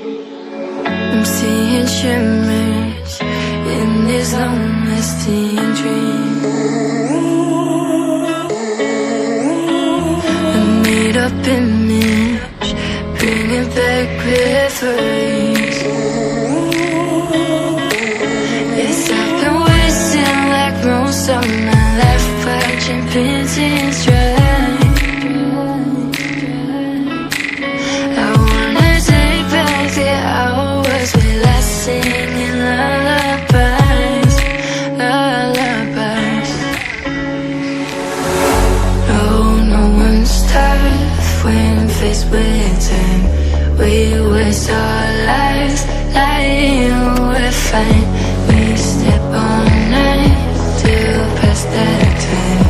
I'm seeing shimmers in this long-lasting dream. A made-up image, bringing back memories. Yes, I've been wasting like most of my life, watching paintings dry. I wanna take back the hours we last singing lullabies, lullabies. Oh, no one's tough when faced with time. We waste our lives lying we're fine. We step all night till past that time.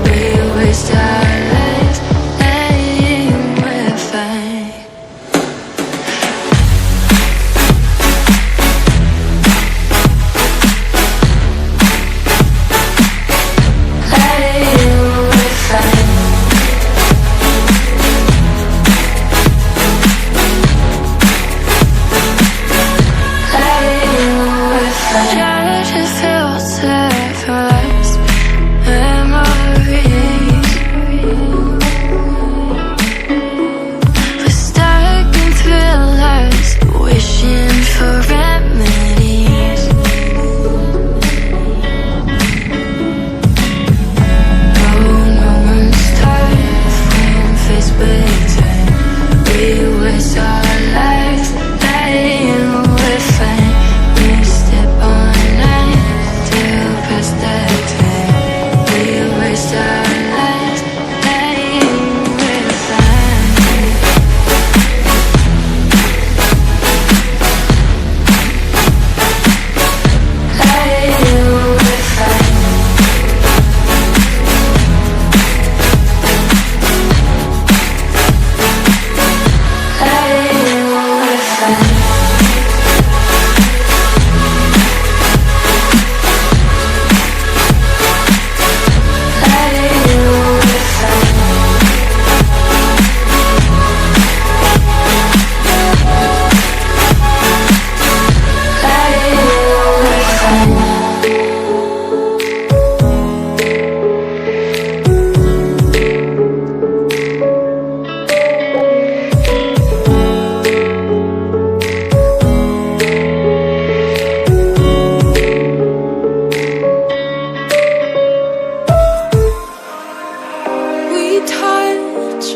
We waste our lives lying we're fine.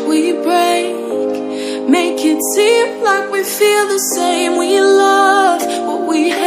We break, make it seem like we feel the same. We love what we hate.